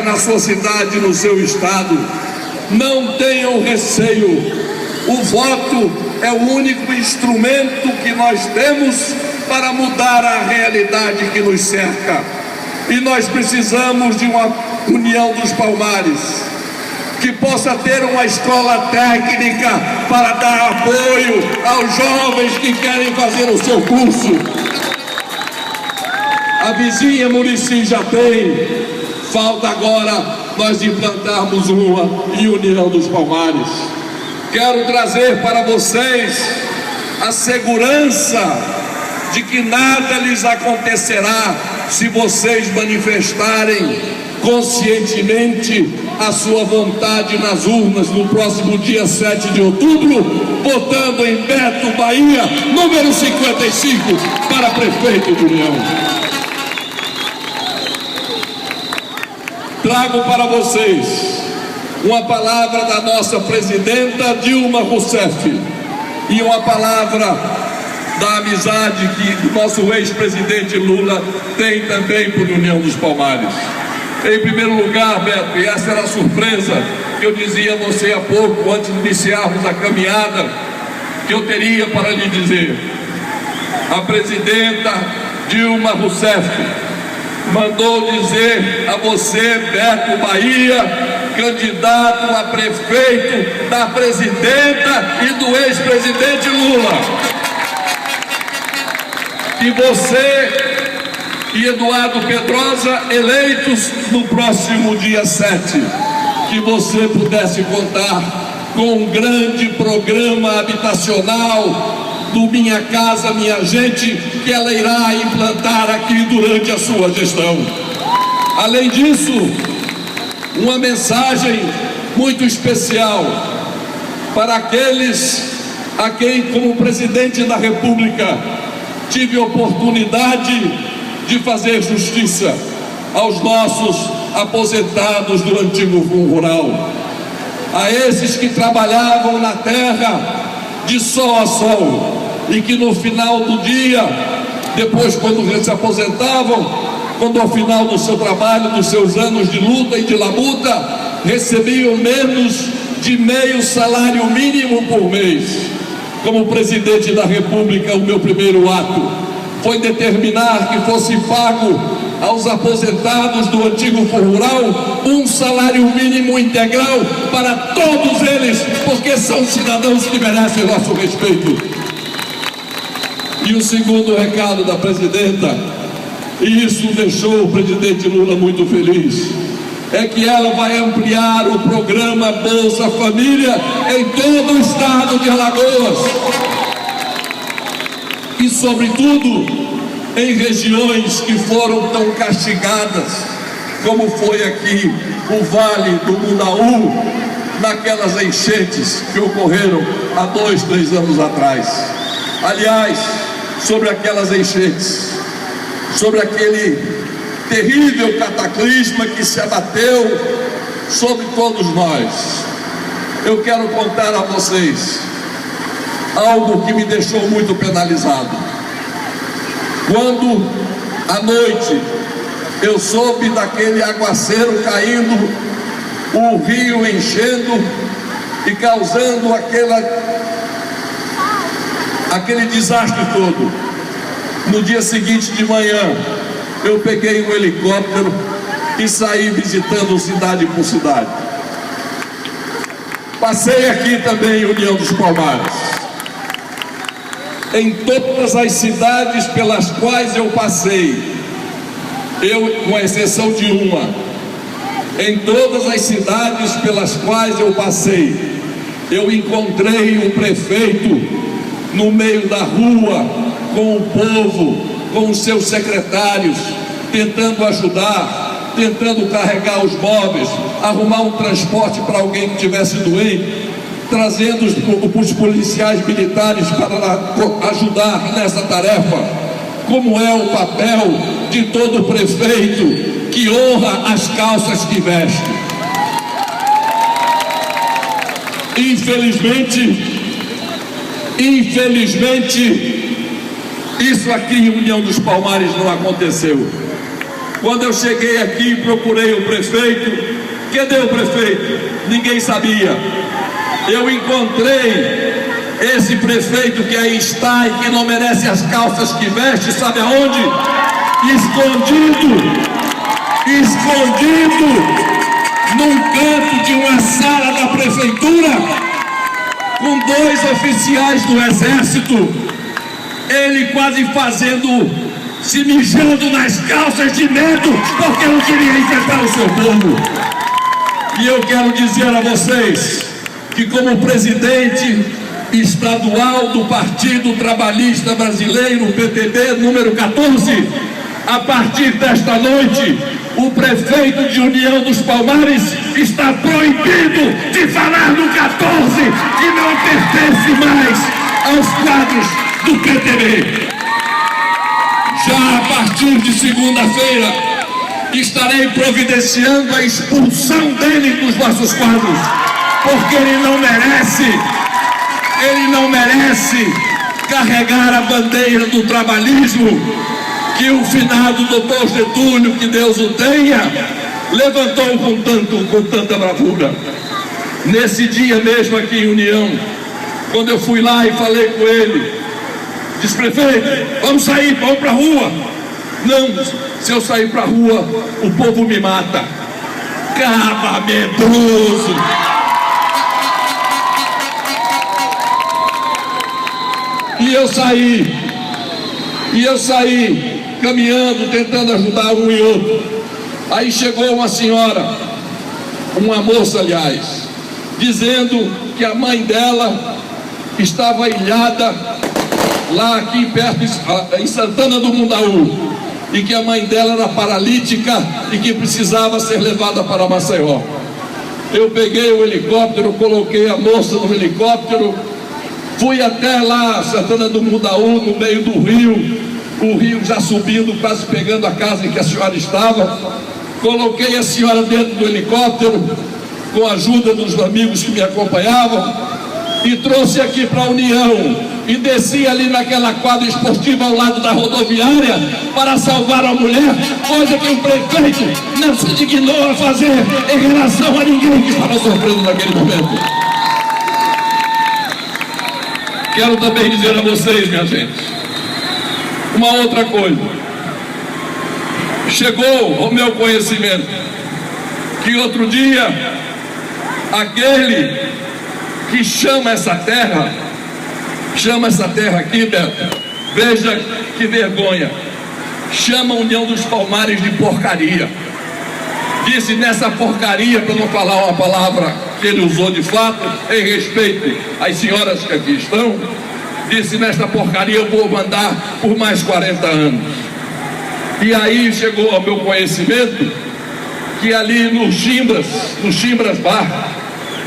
na sua cidade, no seu estado. Não tenham receio. O voto é o único instrumento que nós temos para mudar a realidade que nos cerca. E nós precisamos de uma União dos Palmares que possa ter uma escola técnica para dar apoio aos jovens que querem fazer o seu curso. A vizinha Murici já tem, falta agora nós implantarmos uma em União dos Palmares. Quero trazer para vocês a segurança de que nada lhes acontecerá se vocês manifestarem conscientemente a sua vontade nas urnas no próximo dia 7 de outubro, votando em Beto Bahia, número 55, para prefeito de União. Trago para vocês uma palavra da nossa presidenta Dilma Rousseff e uma palavra da amizade que o nosso ex-presidente Lula tem também por União dos Palmares. Em primeiro lugar, Beto, e essa era a surpresa que eu dizia a você há pouco, antes de iniciarmos a caminhada, que eu teria para lhe dizer. A presidenta Dilma Rousseff mandou dizer a você, Beto Bahia, candidato a prefeito da presidenta e do ex-presidente Lula, que você e Eduardo Pedrosa eleitos no próximo dia 7, que você pudesse contar com um grande programa habitacional do Minha Casa Minha Gente, que ela irá implantar aqui durante a sua gestão. Além disso, uma mensagem muito especial para aqueles a quem, como presidente da República, tive oportunidade de fazer justiça aos nossos aposentados do antigo Fundo Rural, a esses que trabalhavam na terra de sol a sol e que no final do dia, depois quando se aposentavam, quando ao final do seu trabalho, dos seus anos de luta e de labuta, recebiam menos de meio salário mínimo por mês. Como presidente da República, o meu primeiro ato foi determinar que fosse pago aos aposentados do antigo Fundo Rural um salário mínimo integral para todos eles, porque são cidadãos que merecem nosso respeito. E o segundo recado da presidenta, e isso deixou o presidente Lula muito feliz, é que ela vai ampliar o programa Bolsa Família em todo o estado de Alagoas. E, sobretudo, em regiões que foram tão castigadas, como foi aqui o Vale do Mundaú, naquelas enchentes que ocorreram há 2, 3 anos atrás. Aliás, sobre aquelas enchentes, sobre aquele terrível cataclisma que se abateu sobre todos nós, eu quero contar a vocês algo que me deixou muito penalizado. Quando à noite eu soube daquele aguaceiro caindo, o rio enchendo e causando aquele desastre todo, no dia seguinte de manhã eu peguei um helicóptero e saí visitando cidade por cidade. Passei aqui também em União dos Palmares. Em todas as cidades pelas quais eu passei, com exceção de uma, em todas as cidades pelas quais eu passei, eu encontrei um prefeito no meio da rua, com o povo, com os seus secretários, tentando ajudar, tentando carregar os móveis, arrumar um transporte para alguém que estivesse doente, trazendo os policiais militares para ajudar nessa tarefa, como é o papel de todo prefeito que honra as calças que veste. Infelizmente, isso aqui em União dos Palmares não aconteceu. Quando eu cheguei aqui, procurei o prefeito. Cadê o prefeito? Ninguém sabia. Eu encontrei esse prefeito que aí está e que não merece as calças que veste, sabe aonde? Escondido num canto de uma sala da prefeitura, com 2 oficiais do exército, ele quase se mijando nas calças de medo, porque não queria enfrentar o seu povo. E eu quero dizer a vocês que, como presidente estadual do Partido Trabalhista Brasileiro, PTB, número 14, a partir desta noite, o prefeito de União dos Palmares está proibido de falar no 14 e não pertence mais aos quadros do PTB. Já a partir de segunda-feira, estarei providenciando a expulsão dele dos nossos quadros, porque ele não merece carregar a bandeira do trabalhismo que o finado doutor Getúlio, que Deus o tenha, levantou com tanta bravura. Nesse dia mesmo aqui em União, quando eu fui lá e falei com ele, disse: prefeito, vamos sair, vamos para a rua. Não, se eu sair para a rua, o povo me mata. Caba medroso. E eu saí caminhando, tentando ajudar um e outro. Aí chegou uma senhora, uma moça aliás, dizendo que a mãe dela estava ilhada lá aqui perto, em Santana do Mundaú, e que a mãe dela era paralítica e que precisava ser levada para Maceió. Eu peguei o helicóptero, coloquei a moça no helicóptero, fui até lá, Santana do Mundaú, no meio do rio, o rio já subindo, quase pegando a casa em que a senhora estava. Coloquei a senhora dentro do helicóptero, com a ajuda dos amigos que me acompanhavam, e trouxe aqui para a União, e desci ali naquela quadra esportiva ao lado da rodoviária para salvar a mulher, coisa que o prefeito não se dignou a fazer em relação a ninguém que estava sofrendo naquele momento. Quero também dizer a vocês, minha gente, uma outra coisa. Chegou ao meu conhecimento que outro dia aquele que chama essa terra aqui, Beto, veja que vergonha, chama a União dos Palmares de porcaria. Disse nessa porcaria, para não falar uma palavra que ele usou de fato, em respeito às senhoras que aqui estão, disse: nesta porcaria eu vou mandar por mais 40 anos. E aí chegou ao meu conhecimento que ali no Chimbras Bar,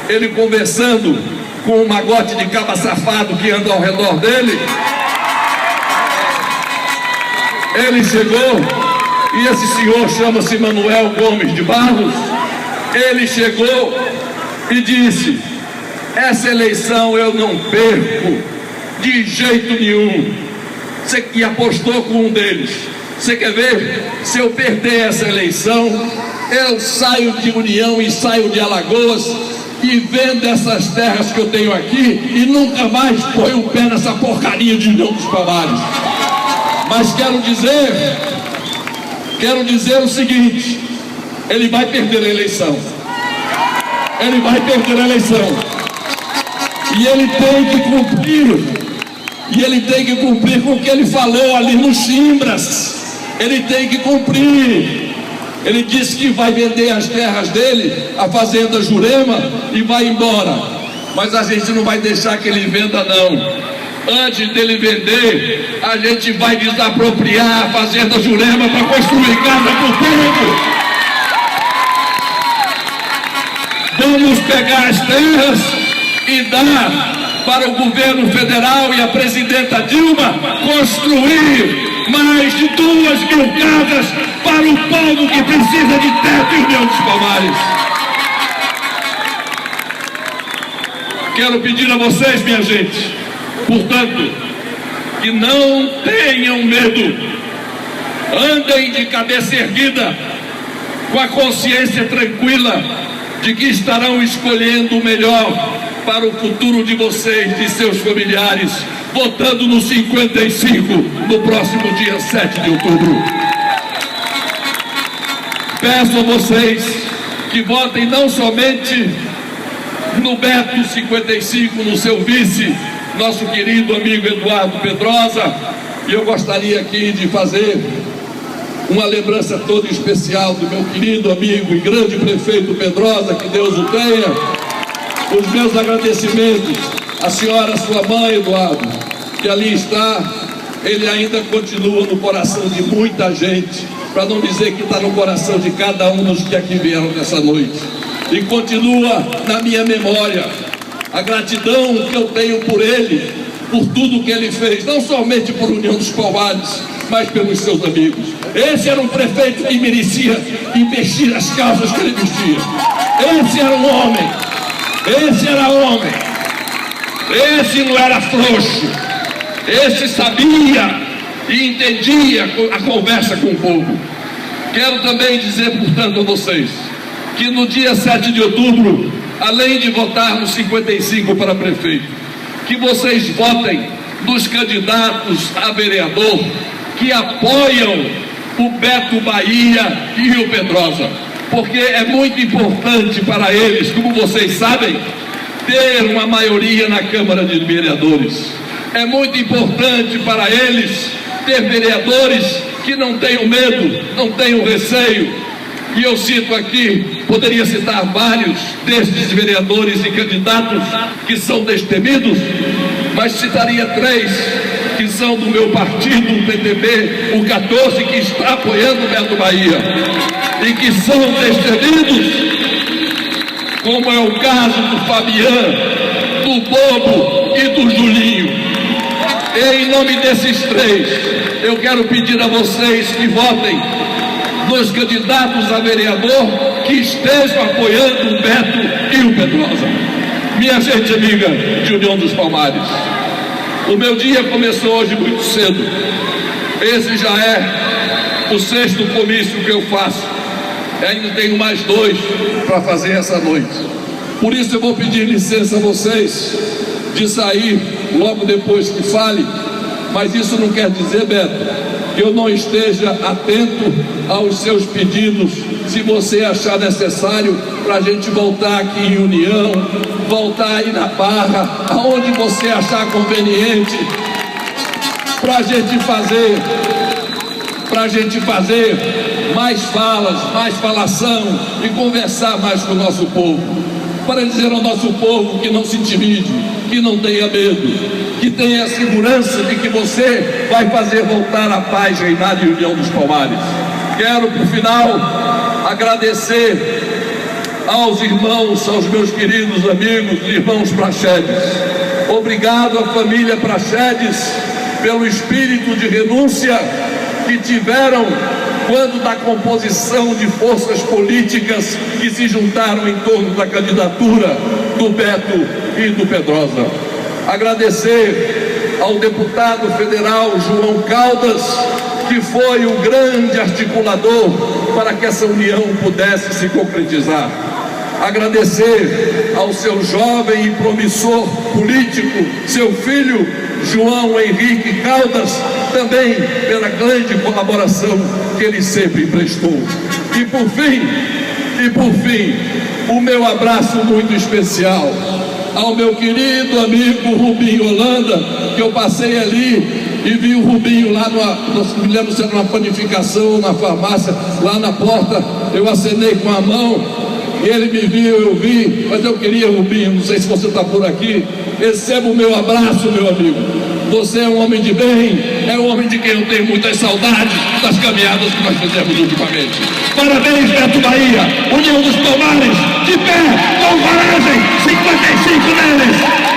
ele conversando com um magote de caba safado que anda ao redor dele, ele chegou, e esse senhor chama-se Manuel Gomes de Barros. Ele chegou e disse: essa eleição eu não perco de jeito nenhum. E apostou com um deles: você quer ver? Se eu perder essa eleição, eu saio de União e saio de Alagoas e vendo essas terras que eu tenho aqui e nunca mais ponho o pé nessa porcaria de União dos Palmares. Mas quero dizer o seguinte: ele vai perder a eleição. Ele vai perder a eleição. E ele tem que cumprir com o que ele falou ali no Chimbras. Ele tem que cumprir. Ele disse que vai vender as terras dele, a fazenda Jurema, e vai embora. Mas a gente não vai deixar que ele venda, não. Antes dele vender, a gente vai desapropriar a fazenda Jurema para construir casa para o povo. Vamos pegar as terras e dar para o governo federal e a presidenta Dilma construir mais de 2.000 casas para o povo que precisa de teto em União dos Palmares. Quero pedir a vocês, minha gente, portanto, que não tenham medo, Andem de cabeça erguida, com a consciência tranquila de que estarão escolhendo o melhor para o futuro de vocês e de seus familiares, votando no 55 no próximo dia 7 de outubro. Peço a vocês que votem não somente no Beto 55, no seu vice, nosso querido amigo Eduardo Pedrosa, e eu gostaria aqui de fazer uma lembrança toda especial do meu querido amigo e grande prefeito Pedrosa, que Deus o tenha. Os meus agradecimentos à senhora, sua mãe, Eduardo, que ali está. Ele ainda continua no coração de muita gente, para não dizer que está no coração de cada um dos que aqui vieram nessa noite. E continua na minha memória a gratidão que eu tenho por ele, por tudo que ele fez, não somente por União dos Palmares, mas pelos seus amigos. Esse era um prefeito que merecia investir as causas que ele vestia. Esse era um homem. Esse era homem. Esse não era frouxo. Esse sabia e entendia a conversa com o povo. Quero também dizer, portanto, a vocês que no dia 7 de outubro, além de votar no 55 para prefeito, que vocês votem nos candidatos a vereador que apoiam o Beto Bahia e o Pedrosa, porque é muito importante para eles, como vocês sabem, ter uma maioria na Câmara de Vereadores. É muito importante para eles ter vereadores que não tenham medo, não tenham receio. E eu cito aqui, poderia citar vários destes vereadores e candidatos que são destemidos, mas citaria 3 que são do meu partido, o PTB, o 14, que está apoiando o Beto Bahia, e que são destemidos, como é o caso do Fabian, do Bobo e do Julinho. E em nome desses 3, eu quero pedir a vocês que votem nos candidatos a vereador que estejam apoiando o Beto e o Pedrosa. Minha gente amiga de União dos Palmares, o meu dia começou hoje muito cedo. Esse já é o 6º comício que eu faço. Ainda tenho mais 2 para fazer essa noite. Por isso eu vou pedir licença a vocês de sair logo depois que fale, mas isso não quer dizer, Beto, que eu não esteja atento aos seus pedidos, se você achar necessário, para a gente voltar aqui em União, voltar aí na Barra, aonde você achar conveniente, para a gente fazer mais falas, mais falação e conversar mais com o nosso povo, para dizer ao nosso povo que não se intimide, que não tenha medo, que tenha a segurança de que você vai fazer voltar a paz reinar em União dos Palmares. Quero, por final, agradecer aos irmãos, aos meus queridos amigos, irmãos Praxedes. Obrigado à família Praxedes pelo espírito de renúncia que tiveram quando da composição de forças políticas que se juntaram em torno da candidatura do Beto e do Pedrosa. Agradecer ao deputado federal João Caldas, que foi o grande articulador para que essa união pudesse se concretizar. Agradecer ao seu jovem e promissor político, seu filho João Henrique Caldas, também pela grande colaboração que ele sempre prestou. E por fim, o meu abraço muito especial ao meu querido amigo Rubinho Holanda, que eu passei ali e vi o Rubinho lá me lembro se era numa panificação, na farmácia, lá na porta, eu acenei com a mão, e ele me viu, eu vi, mas eu queria, Rubinho, não sei se você está por aqui, receba o meu abraço, meu amigo. Você é um homem de bem, é um homem de quem eu tenho muitas saudades das caminhadas que nós fizemos ultimamente. Parabéns, Beto Bahia, União dos Palmares, de pé, com coragem, 55 neles.